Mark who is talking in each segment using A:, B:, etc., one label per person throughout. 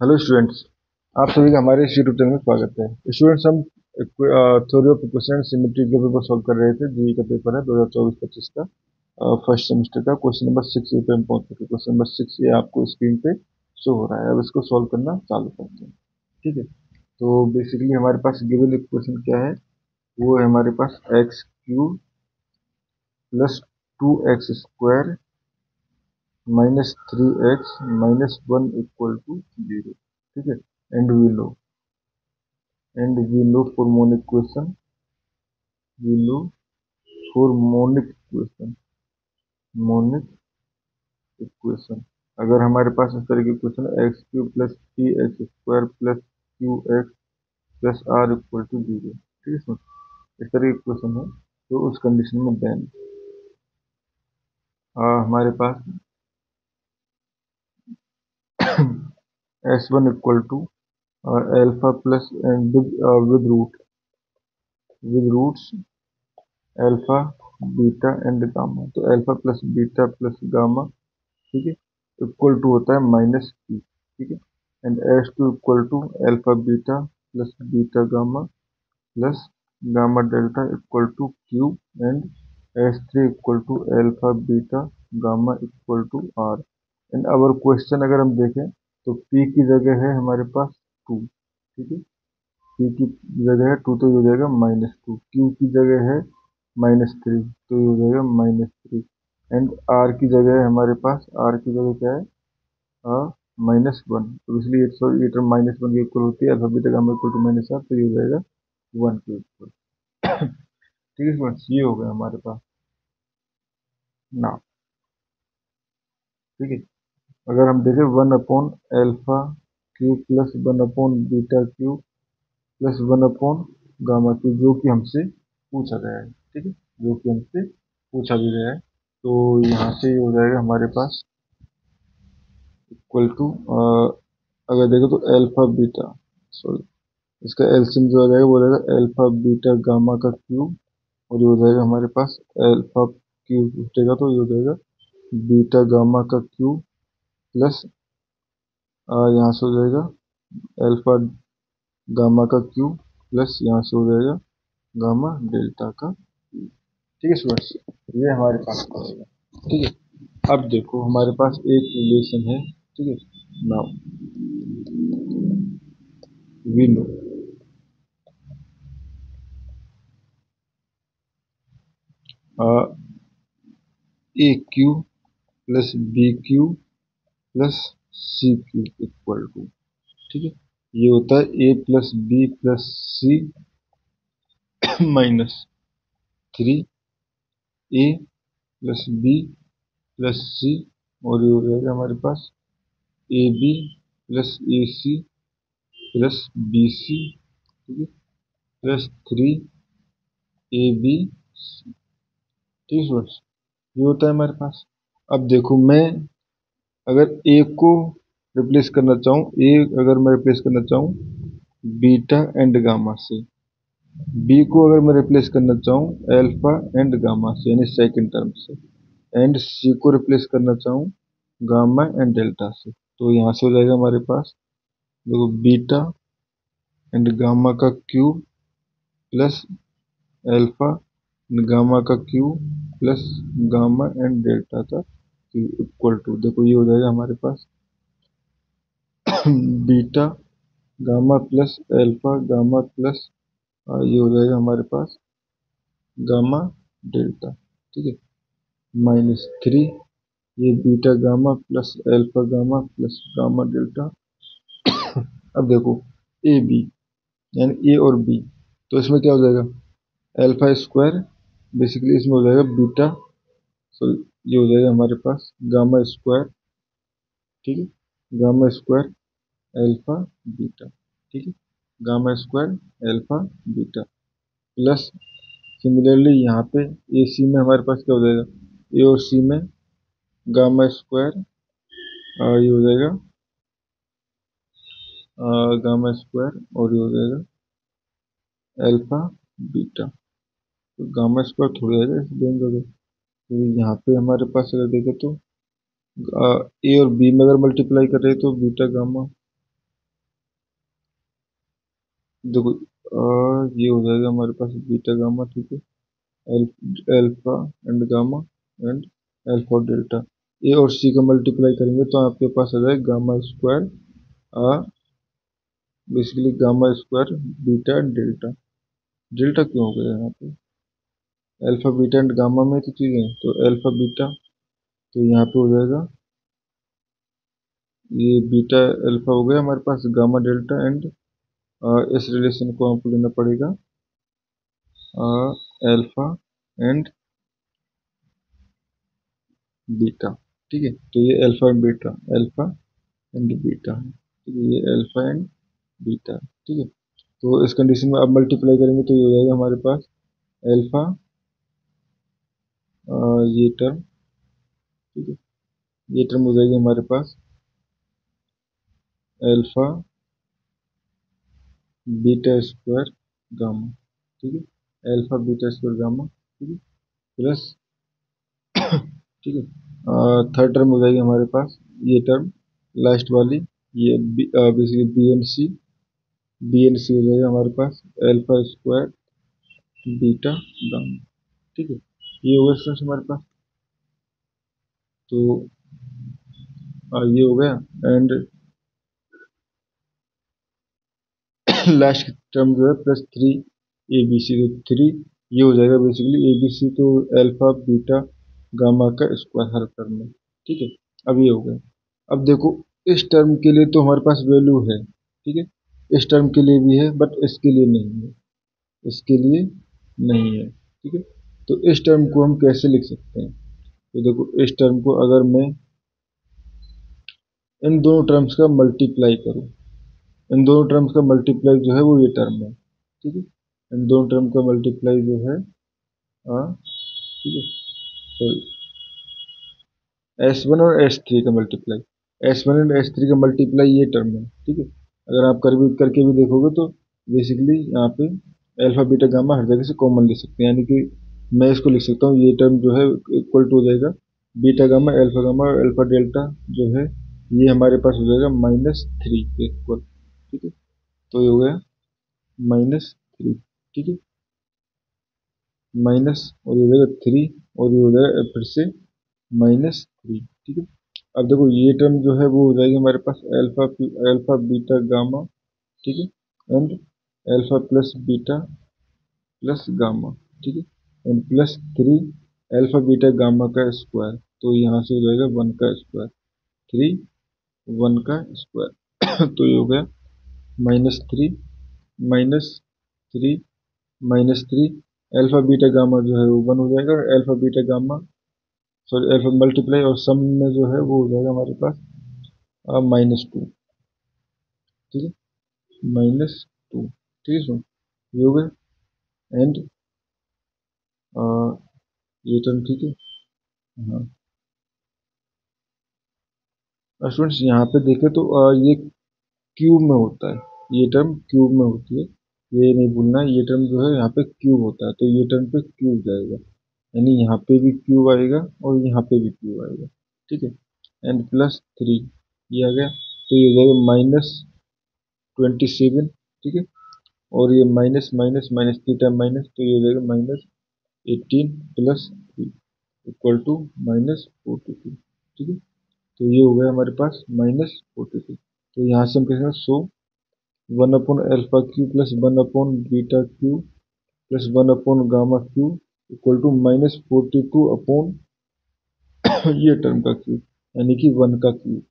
A: Hello students, आप सभी का हमारे इस यूट्यूब चैनल में स्वागत है। स्टूडेंट्स, हम थ्योरी ऑफ इक्वेशन सिमेट्री के पेपर सॉल्व कर रहे थे। जीई का पेपर है 2024-25 का, फर्स्ट सेमेस्टर का। क्वेश्चन नंबर 6 पे हम पहुंच चुके। क्वेश्चन नंबर 6 ये आपको स्क्रीन पे शो हो रहा है। अब इसको सॉल्व करना चालू करते हैं। ठीक है, तो बेसिकली हमारे पास गिवन इक्वेशन क्या है, वो है हमारे पास x cube plus 2x² minus 3x minus 1 equal to 0। ठीक है, and we know for monic equation, we know for monic equation अगर हमारे पास इस तरह की equation x cube plus 3x² plus q x plus r equal to 0। ठीक है, इसमें इस तरह की इक्वेशन है, तो उस कंडीशन में देन हमारे पास s1 equal to alpha plus with roots alpha beta and gamma. तो alpha plus beta plus gamma, ठीक है, इक्वल टू होता है माइनस पी। ठीक है, and S2 equal to alpha beta plus beta gamma plus gamma delta equal to q, and S3 equal to alpha beta gamma equal to r. And our question अगर हम देखें तो P की जगह है हमारे पास 2। ठीक है, P की जगह है 2, तो ये हो जाएगा -2। Q की जगह है -3, तो ये हो जाएगा -3। एंड R की जगह है हमारे पास, R की जगह क्या है, -1। तो इसलिए ये टर्म -1 के इक्वल होती है, alpha beta gamma equal to -r, तो ये हो जाएगा 1 के इक्वल। ठीक है स्टूडेंट्स, ये हो गया हमारे पास ना। ठीक है, अगर हम देखें alpha cube plus beta cube plus gamma cube, जो कि हमसे पूछा गया है। ठीक है, जो कि हमसे पूछा भी गया है, तो यहाँ से ये हो जाएगा हमारे पास इक्वल टू, अगर देखें तो एल्फा बीटा, सॉरी, इसका एलसीएम जो आ जाएगा वो रहेगा एल्फा बीटा गामा का क्यूब, और ये हो जाएगा हमारे पास एल्फा क्यूब उठेगा तो ये हो जाएगा बीटा गामा का क्यूब प्लस यहाँ से हो जाएगा एल्फा गामा का क्यूब प्लस यहाँ से हो जाएगा गामा डेल्टा का क्यूब। ठीक है स्टूडेंट्स, ये हमारे पास पड़ेगा। ठीक है, अब देखो हमारे पास एक रिलेशन है। ठीक है, now we know a cube plus b cube plus c cube equal to, ठीक है, ये होता है a plus b plus c -3 a plus b plus c, और ये हो जाएगा हमारे पास a b plus a c plus b c, ठीक है, प्लस 3 ए बी सी। ठीक है स्टूडेंट्स, ये होता है हमारे पास। अब देखो, मैं अगर ए को रिप्लेस करना चाहूँ, ए अगर मैं रिप्लेस करना चाहूँ बीटा एंड गामा से, बी को अगर मैं रिप्लेस करना चाहूँ एल्फा एंड गामा से यानी सेकंड टर्म से, एंड सी को रिप्लेस करना चाहूँ गामा एंड डेल्टा से, तो यहाँ से हो जाएगा हमारे पास देखो बीटा एंड गामा का cube plus alpha and gamma का cube plus gamma and delta का क्यूब इक्वल टू, देखो ये हो जाएगा हमारे पास beta gamma plus alpha gamma plus ये हो जाएगा हमारे पास गामा डेल्टा। ठीक है, -3 ये beta gamma plus alpha gamma plus gamma delta. अब देखो ए बी यानी ए और बी, तो इसमें क्या हो जाएगा एल्फा स्क्वायर, बेसिकली इसमें हो जाएगा बीटा, सॉरी, ये हो जाएगा हमारे पास गामा स्क्वायर। ठीक है, गामा स्क्वायर एल्फा बीटा। ठीक है, gamma square alpha beta plus similarly यहाँ पे ए सी में हमारे पास क्या हो जाएगा, ए और सी में गामा स्क्वायर, ये हो जाएगा गामा स्क्वायर, और ये हो जाएगा एल्फा बीटा। तो गामा स्क्वायर थोड़ा जाएगा इस दोनों जगह, तो यहाँ पे हमारे पास अगर देखें तो ए और बी में अगर मल्टीप्लाई कर रहे हैं तो बीटा गामा देखो ये हो जाएगा हमारे पास बीटा गामा, ठीक है, alpha and gamma and alpha और डेल्टा। ए और सी का मल्टीप्लाई करेंगे तो आपके पास आ जाएगा gamma square, basically gamma square beta and delta. Delta क्यों हो गया यहाँ पे? अल्फा बीटा एंड गामा में तो चीजें हैं, तो अल्फा बीटा, तो यहाँ पे हो जाएगा ये बीटा अल्फा हो गया हमारे पास, गामा डेल्टा एंड इस रिलेशन को हमको लेना पड़ेगा अल्फा एंड बीटा, ठीक है। तो ये alpha and beta, alpha and beta है, ठीक है, ये अल्फा एंड बीटा है, ठीक है। तो इस कंडीशन में अब मल्टीप्लाई करेंगे तो ये हो जाएगा हमारे पास अल्फा, ये टर्म, ठीक है, ये टर्म हो जाएगी हमारे पास अल्फा बीटा स्क्वायर गामा, ठीक है, अल्फा बीटा स्क्वायर गामा, ठीक है, प्लस, ठीक है, थर्ड टर्म हो जाएगी हमारे पास ये टर्म लास्ट वाली, ये बेसिकली बी एन सी हो जाएगा हमारे पास अल्फा स्क्वायर बीटा गामा, ठीक है। ये होगा स्टूडेंट्स हमारे पास, तो ये हो गया एंड लास्ट टर्म जो है plus three a b c, तो थ्री ये हो जाएगा बेसिकली ए बी सी, तो अल्फा बीटा गामा का स्क्वायर हर टर्म में, ठीक है। अब ये हो गया। अब देखो इस टर्म के लिए तो हमारे पास वैल्यू है, ठीक है, इस टर्म के लिए भी है बट इसके लिए नहीं है, इसके लिए नहीं है, ठीक है। तो इस टर्म को हम कैसे लिख सकते हैं? तो देखो इस टर्म को अगर मैं इन दोनों टर्म्स का मल्टीप्लाई करूं, इन दोनों टर्म्स का मल्टीप्लाई जो है वो ये टर्म है, ठीक है, इन दोनों टर्म का मल्टीप्लाई जो है, ठीक है, सॉरी, S1 और S3 का मल्टीप्लाई, S1 एंड S3 का मल्टीप्लाई ये टर्म है, ठीक है। अगर आप करके भी देखोगे तो बेसिकली यहाँ पे अल्फा बीटा गामा हर जगह से कॉमन ले सकते हैं, यानी कि मैं इसको लिख सकता हूँ, ये टर्म जो है इक्वल टू हो जाएगा बीटा गामा और अल्फा डेल्टा जो है ये हमारे पास हो जाएगा -3 के इक्वल, ठीक है। तो ये हो गया -3, ठीक है, माइनस और ये हो जाएगा 3 और ये हो जाएगा फिर से -3, ठीक है। अब देखो ये टर्म जो है वो हो जाएगी हमारे पास अल्फा बीटा गामा, ठीक है, and alpha plus beta plus gamma, ठीक है, and plus 3 alpha beta gamma का स्क्वायर, तो यहाँ से हो जाएगा 1 का स्क्वायर, 3 1 का स्क्वायर तो ये हो गया -3 -3 -3 अल्फा बीटा गामा जो है वो 1 हो जाएगा, और alpha beta gamma, sorry alpha multiply और सम में जो है वो हो जाएगा हमारे पास -2, ठीक है, -2, ठीक है सुन, ये हो गया एंड ये टर्म, ठीक है। हाँ स्टूडेंट्स यहाँ पे देखें तो ये क्यूब में होता है, ये टर्म क्यूब में होती है, ये नहीं भूलना है, ये टर्म जो है यहाँ पे क्यूब होता है, तो ये टर्म पे क्यूब जाएगा, यानी यहाँ पे भी क्यूब आएगा और यहाँ पे भी क्यूब आएगा, ठीक है, एंड +3 ये आ गया, तो ये हो जाएगा -27, ठीक है, और ये minus minus minus theta minus, तो ये हो जाएगा -18 + 3 इक्वल टू -42, ठीक है। तो ये हो गया हमारे पास -42, तो यहाँ से हम कहेंगे so alpha cube plus beta cube plus gamma cube equal to -42 ये टर्म का क्यूब, यानी कि 1 का क्यूब,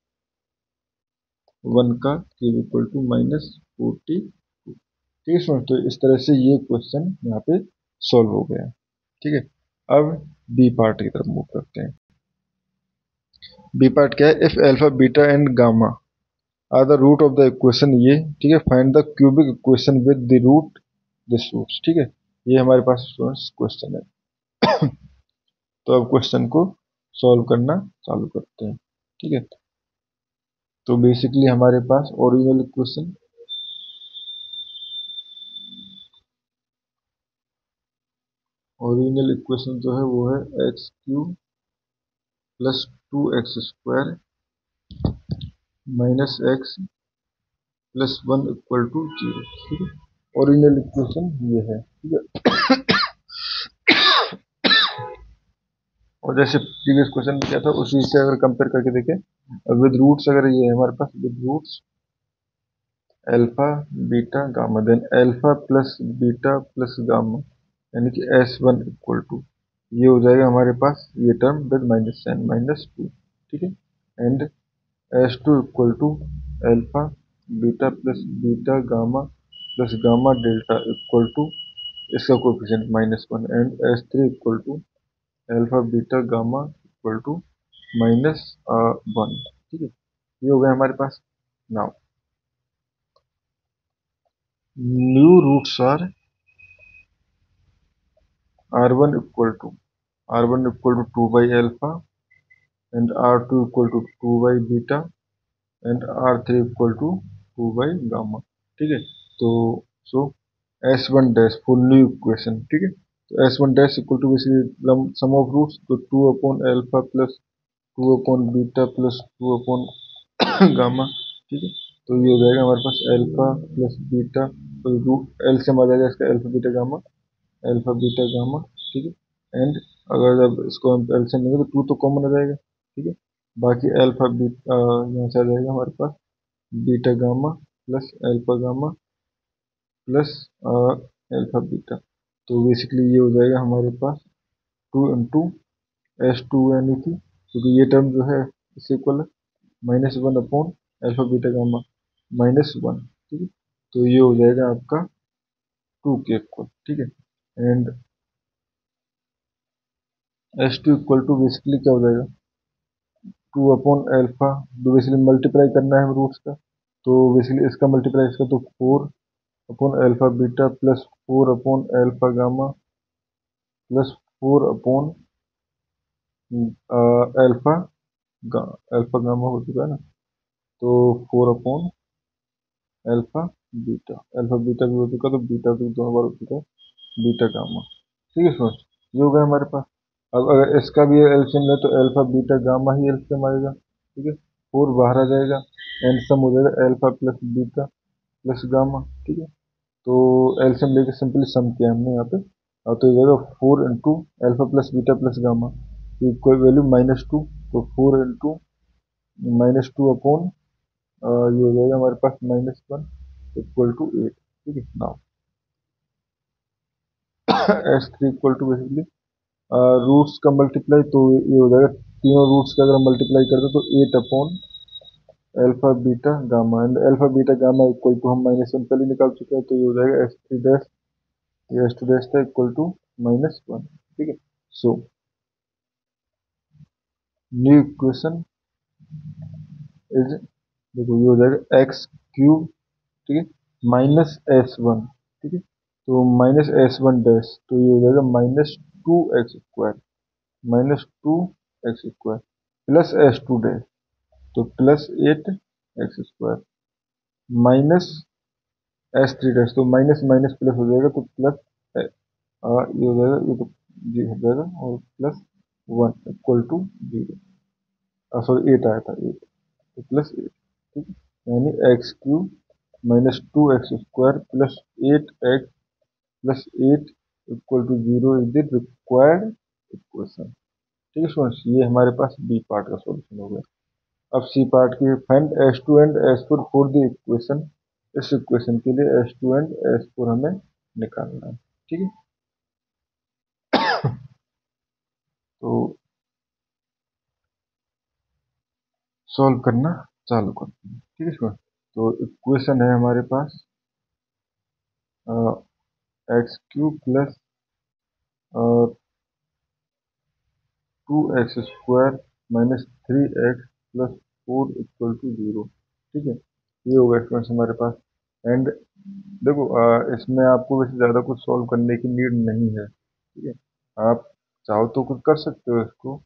A: 1 का क्यूब इक्वल टू -42, ठीक है स्टूडेंट। तो इस तरह से ये क्वेश्चन यहाँ पे सॉल्व हो गया, ठीक है। अब बी पार्ट की तरफ मूव करते हैं। बी पार्ट क्या है? If alpha beta and gamma are the root of the equation ये, ठीक है, find the cubic equation with the root this roots, ठीक है। ये हमारे पास स्टूडेंट्स क्वेश्चन है तो अब क्वेश्चन को सॉल्व करना चालू करते हैं, ठीक है। तो बेसिकली हमारे पास ओरिजिनल इक्वेशन जो है वो है x³ + 2x² - x + 1 = 0, ठीक है। ओरिजिनल इक्वेशन ये है, ठीक है। और जैसे प्रीवियस क्वेश्चन में क्या था उसी से अगर कंपेयर करके देखें विद रूट्स, अगर ये है हमारे पास with roots alpha beta gamma, then alpha plus beta plus gamma यानी कि S1 इक्वल टू ये हो जाएगा हमारे पास ये टर्म विद माइनस साइन -2, ठीक है। And S2 equal to alpha beta plus beta gamma plus gamma delta equal to इसका coefficient -1 and S3 equal to alpha beta gamma equal to -1, ठीक है। ये हो गया हमारे पास। Now new roots are R1 equal to 2 by alpha and R2 equal to 2 by beta and R3 equal to 2 by gamma, ठीक है। तो so S1 dash full new equation, ठीक है। तो S1 dash equal to basically sum of roots, तो 2 upon alpha plus 2 upon beta plus 2 upon gamma, ठीक है। तो ये हो जाएगा हमारे पास अल्फा प्लस बीटा, तो रूट एल से आ जाएगा इसका अल्फा बीटा गामा, ठीक है। एंड अगर जब इसको हम एल से लेंगे तो 2 तो कॉमन आ जाएगा, ठीक है। बाकी अल्फा बीटा यहाँ से आ जाएगा हमारे पास beta gamma plus alpha gamma plus alpha beta. तो बेसिकली ये हो जाएगा हमारे पास 2 इंटू S2 यानी कि क्योंकि ये टर्म जो है इससे इक्वल है -1 अपॉन अल्फा बीटा गामा -1, ठीक है। तो ये हो जाएगा आपका 2 के इक्वल, ठीक है। And S2 equal to basically क्या हो जाएगा 2 अपॉन अल्फा, तो बेसिकली मल्टीप्लाई करना है रूट्स का, तो बेसिकली इसका मल्टीप्लाई इसका, तो 4 upon alpha beta plus 4 upon alpha gamma plus 4 upon alpha alpha gamma हो चुका है ना, तो 4 अपॉन अल्फा बीटा भी हो चुका, तो बीटा भी 2 बार हो चुका है, बीटा गामा, ठीक है फ्रेंड्स। ये हो गया हमारे पास। अब अगर इसका भी एलसीएम ले तो अल्फा बीटा गामा ही एलसीएम आएगा, ठीक है। 4 बाहर आ जाएगा एंड सम हो जाएगा alpha plus beta plus gamma, ठीक है। तो एलसीएम लेके सिंपली सम किया हमने यहाँ पे, तो ये जाएगा 4 into alpha plus beta plus gamma, equal value -2, तो 4 इंटू -2 अपॉन ये हो जाएगा हमारे पास -1 इक्वल टू 8, ठीक है। Now S3 equal to basically roots का मल्टीप्लाई, तो ये हो जाएगा तीनों रूट्स का अगर हम मल्टीप्लाई करते तो 8 upon alpha beta gamma and alpha beta gamma equal to हम -1 पहले निकाल चुके हैं, तो ये हो जाएगा S3 डैश, ये S2 डैश था इक्वल टू -1, ठीक है। सो न्यू इक्वेशन इज, देखो ये हो जाएगा x³ ठीक है -S1, ठीक है। तो -S1 डैश, तो ये हो जाएगा -2x² -2x² plus S2 dash, तो +8x² माइनस S3 डैश, तो माइनस माइनस प्लस हो जाएगा, तो प्लस ये हो जाएगा, ये तो जी हो जाएगा और +1 इक्वल टू 0, सॉरी 8 आया था 8, तो +8, ठीक है। यानी x³ -2x² +8x+8 equal to 0 is the required equation, ठीक है स्टूडेंट्स। ये हमारे पास बी पार्ट का सॉल्यूशन हो गया। अब सी पार्ट की, find S2 and S4 for the equation, इस इक्वेशन के लिए S2 एंड S4 हमें निकालना है, ठीक है। तो सॉल्व करना चालू करते हैं, ठीक है स्टूडेंट। तो इक्वेशन है हमारे पास x³ plus 2x² -3x+4 equal to 0, ठीक है। ये होगा स्टूडेंट्स हमारे पास। एंड देखो इसमें आपको वैसे ज़्यादा कुछ सॉल्व करने की नीड नहीं है, ठीक है। आप चाहो तो कुछ कर सकते हो इसको,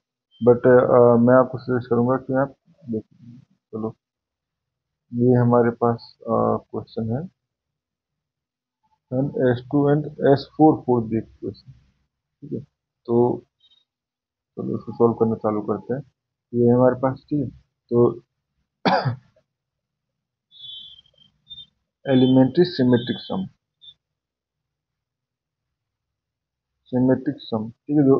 A: बट मैं आपको सजेस्ट करूंगा कि आप देखिए। चलो ये हमारे पास क्वेश्चन है and S2 and S4 for the equation, ठीक है। तो चलो इसको सॉल्व करना चालू करते हैं। ये है हमारे पास, ठीक है। तो एलिमेंट्री सिमेट्रिक सम, सिमेट्रिक सम, ठीक है, जो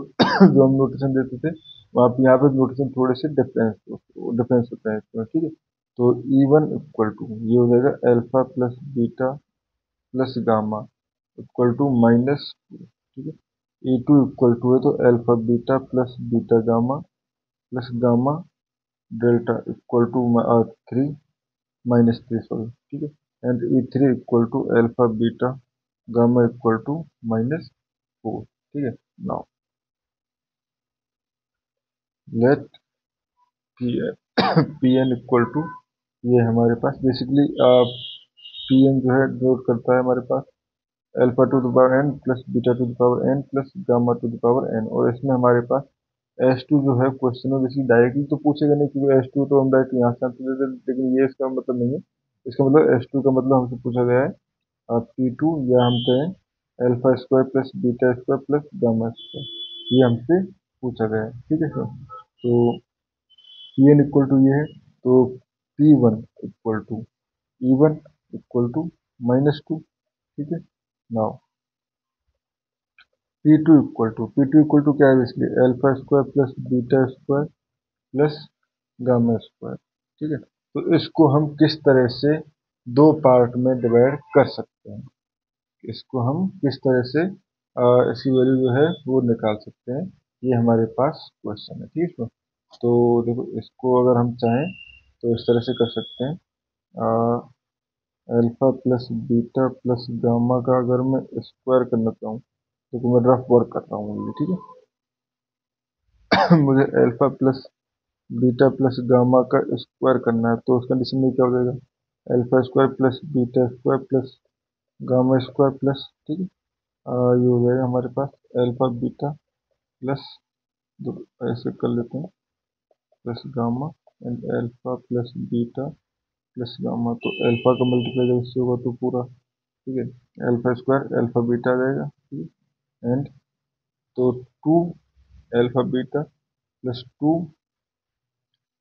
A: जो हम नोटेशन देते थे वहाँ पे, यहाँ पे नोटेशन थोड़े से डिफरेंस होता है इसमें, ठीक है। तो E1 इक्वल टू ये हो जाएगा alpha plus beta plus gamma equal to minus, ठीक है। E2 इक्वल टू है तो alpha beta plus beta gamma plus gamma delta equal to 3 -3 sorry, ठीक है। And E3 equal to alpha beta gamma equal to -4, ठीक है। Now let p n equal to, ये हमारे पास बेसिकली पी एन जो है डिनोट करता है हमारे पास alpha to the power n plus beta to the power n plus gamma to the power n, और इसमें हमारे पास S2 जो है क्वेश्चन में बेसिकली डायरेक्टली तो पूछेगा नहीं, क्योंकि S2 तो हम डायरेक्ट यहाँ से आंसर दे देते, लेकिन ये इसका मतलब नहीं है। इसका मतलब S2 का मतलब हमसे पूछा गया है P2, या हम कहें alpha square plus beta square plus gamma square, ये हमसे पूछा गया है, ठीक है सर। तो पी एन इक्वल टू ये है, तो P1 equal to E1 equal to -2, ठीक है। नाउ P2 इक्वल टू क्या है, इसलिए alpha square plus beta square plus gamma square, ठीक है। तो इसको हम किस तरह से दो पार्ट में डिवाइड कर सकते हैं, इसको हम किस तरह से इसकी वैल्यू जो है वो निकाल सकते हैं, ये हमारे पास क्वेश्चन है, ठीक है। तो देखो, इसको अगर हम चाहें तो इस तरह से कर सकते हैं, alpha plus beta plus gamma का अगर मैं स्क्वायर करना चाहूँ, तो मैं रफ वर्क कर रहा हूँ ये, ठीक है। मुझे alpha plus beta plus gamma का स्क्वायर करना है, तो उस कंडीशन में क्या हो जाएगा, alpha square plus beta square plus gamma square plus, ठीक है। ये हो जाएगा हमारे पास अल्फा बीटा प्लस, ऐसे कर लेते हैं, plus gamma and alpha plus beta plus gamma, तो अल्फा का मल्टीप्लाई जब इससे होगा तो पूरा, ठीक है, अल्फा स्क्वायर अल्फा बीटा आ जाएगा, ठीक है। एंड तो 2 alpha beta plus 2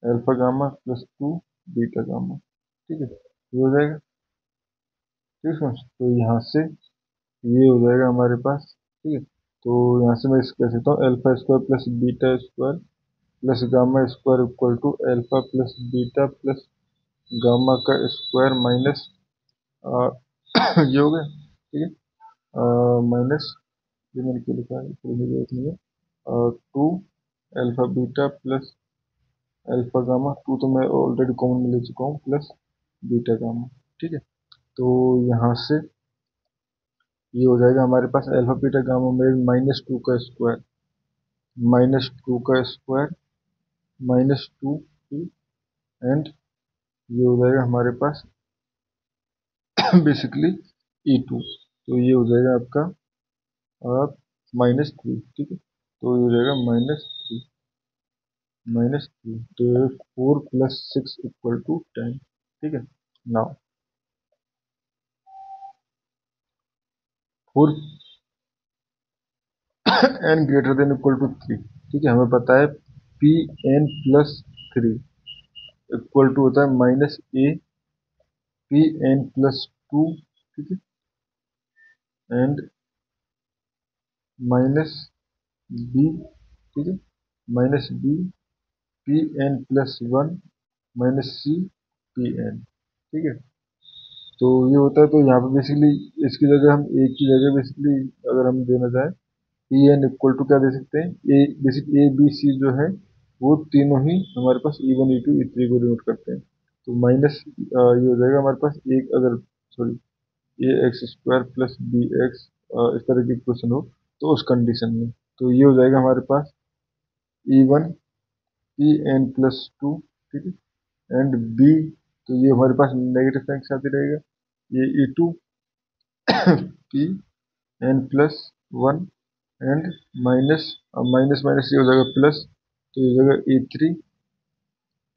A: alpha gamma plus 2 beta gamma, ठीक है, ये हो जाएगा, ठीक है। तो यहाँ से ये हो जाएगा हमारे पास, ठीक है। तो यहाँ से मैं इसको कह सकता हूँ alpha square plus beta square plus gamma square equal to alpha plus beta plus gamma का स्क्वायर माइनस ये हो गया, ठीक है, माइनस, ये मैंने क्यों लिखा है, कोई जरूरत नहीं है, 2 alpha beta plus alpha gamma, 2 तो मैं ऑलरेडी कॉमन में ले चुका हूँ, प्लस बीटा गामा, ठीक है। तो यहाँ से ये हो जाएगा हमारे पास अल्फा बीटा गामा में -2 का स्क्वायर, -2 का स्क्वायर -2 एंड ये हो जाएगा हमारे पास बेसिकली E2, तो ये हो जाएगा आपका -3, ठीक है। तो ये हो जाएगा -3, तो 4 + 6 = 10, ठीक है। नाउ 4 n > 3, ठीक है, हमें पता है Pn + 3 इक्वल टू होता है -a Pn + 2, ठीक है, एंड -b, ठीक है, -b Pn + 1 -c Pn, ठीक है। तो ये होता है, तो यहाँ पे बेसिकली इसकी जगह हम एक की जगह बेसिकली अगर हम देना चाहें Pn इक्वल टू क्या दे सकते हैं, ए बेसिक ए बी सी जो है वो तीनों ही हमारे पास E1 E2 E3 को डिनोट करते हैं, तो माइनस ये हो जाएगा हमारे पास एक, अगर सॉरी ax² + bx इस तरह की इक्वेशन हो तो उस कंडीशन में, तो ये हो जाएगा हमारे पास E1 Pn + 2, ठीक है, एंड b, तो ये हमारे पास नेगेटिव साइन के साथ ही रहेगा, ये E2 Pn + 1 and minus, minus minus ये हो जाएगा प्लस, तो ये हो जाएगा E3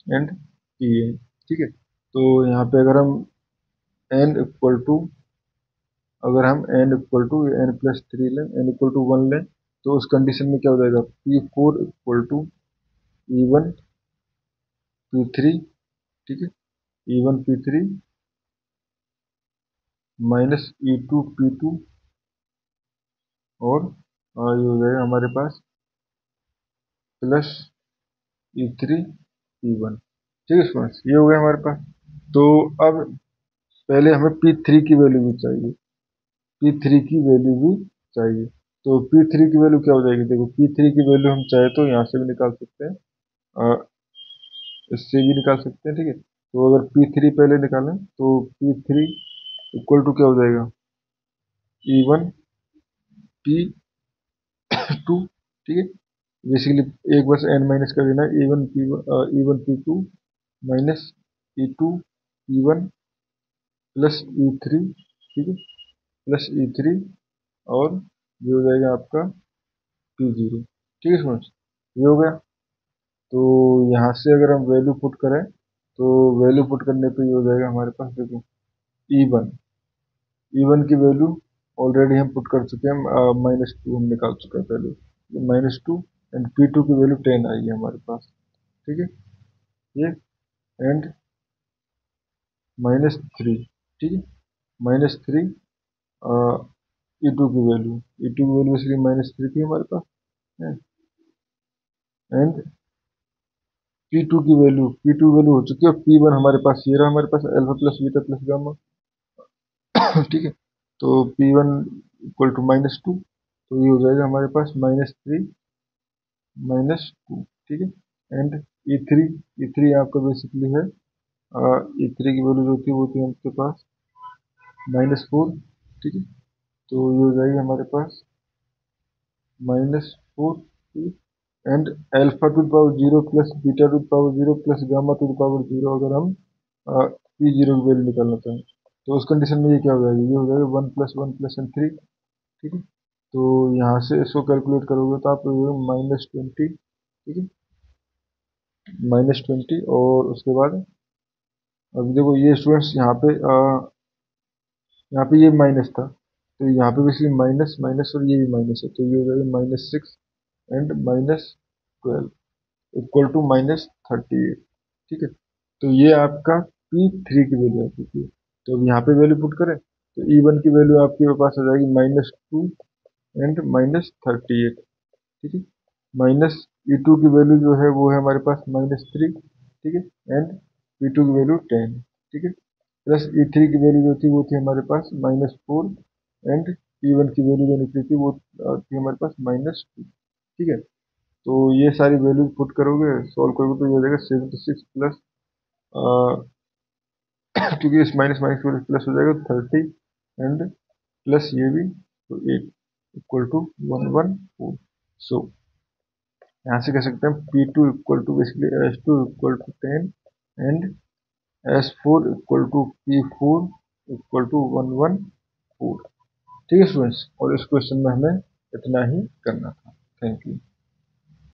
A: एंड Pn, ठीक है। तो यहाँ पे अगर हम n इक्वल टू, अगर हम n + 3 लें, n = 1 लें, तो उस कंडीशन में क्या हो जाएगा, P4 = E1 P3, ठीक है, E1 P3 -E2 P2 और और ये हो जाएगा हमारे पास प्लस E3 E1। ठीक है स्टूडेंट्स, ये हो गया हमारे पास। तो अब पहले हमें P3 की वैल्यू भी चाहिए, P3 की वैल्यू भी चाहिए। तो P3 की वैल्यू क्या हो जाएगी, देखो P3 की वैल्यू हम चाहे तो यहाँ से भी निकाल सकते हैं, इससे भी निकाल सकते हैं। ठीक है, तो अगर P3 पहले निकालें तो P3 इक्वल टू क्या हो जाएगा, E1 P2। ठीक है, बेसिकली एक बस n माइनस कर देना, E1 P2 minus E2 P1 plus E3। ठीक है, प्लस E3, और ये हो जाएगा आपका P0। ठीक है फ्रेंड्स, ये हो गया। तो यहाँ से अगर हम वैल्यू पुट करें तो वैल्यू पुट करने पे ये हो जाएगा हमारे पास, देखो E1 की वैल्यू ऑलरेडी हम पुट कर चुके हैं, -2 हम निकाल चुके हैं पहले, -2। एंड P2 की वैल्यू 10 आई है हमारे पास। ठीक है, ये एंड -3। ठीक है, -3 E2 की वैल्यू, इसलिए -3 थी हमारे पास। एंड P2 वैल्यू हो चुकी है, और P1 हमारे पास ये रहा, हमारे पास alpha plus beta plus gamma. ठीक है, तो P1 इक्वल टू -2, तो ये हो जाएगा हमारे पास -3 -2। ठीक है, एंड E3 आपका बेसिकली है, E3 की वैल्यू जो थी वो थी आपके पास -4। ठीक है, तो ये हो जाएगी हमारे पास -4। And alpha to the power 0 plus beta to the power 0 plus gamma to the power 0, अगर हम P0 की वैल्यू निकालना चाहें तो उस कंडीशन में ये क्या हो जाएगा, ये हो जाएगा 1 + 1 + 3। ठीक है, तो यहाँ से इसको कैलकुलेट करोगे तो आप -20। ठीक है, -20, और उसके बाद अब देखो ये स्टूडेंट्स यहाँ पे ये माइनस था, तो यहाँ पे भी माइनस माइनस और ये भी माइनस है, तो ये हो जाएगा -6 एंड -12 इक्वल टू -38। ठीक है, तो ये आपका P3 की वैल्यू आ चुकी है। तो अब यहाँ पे वैल्यू पुट करें तो E1 की वैल्यू आपके पास आ जाएगी -2 एंड -38। ठीक है, माइनस E2 की वैल्यू जो है वो है हमारे पास -3। ठीक है, एंड P2 की वैल्यू 10। ठीक है, प्लस E3 की वैल्यू जो थी वो थी हमारे पास -4, एंड E1 की वैल्यू जो निकली थी वो थी हमारे पास -2। ठीक है, तो ये सारी वैल्यू पुट करोगे, सॉल्व करोगे, तो ये हो जाएगा 76 प्लस, क्योंकि इस माइनस माइनस की प्लस हो जाएगा 30, एंड प्लस ये भी, तो 8 इक्वल टू 114। सो यहाँ से कह सकते हैं P2 equal to basically S2 equal to 10, and S4 equal to P4 equal to 114। ठीक है स्टूडेंट्स, और इस क्वेश्चन में हमें इतना ही करना था। Thank you.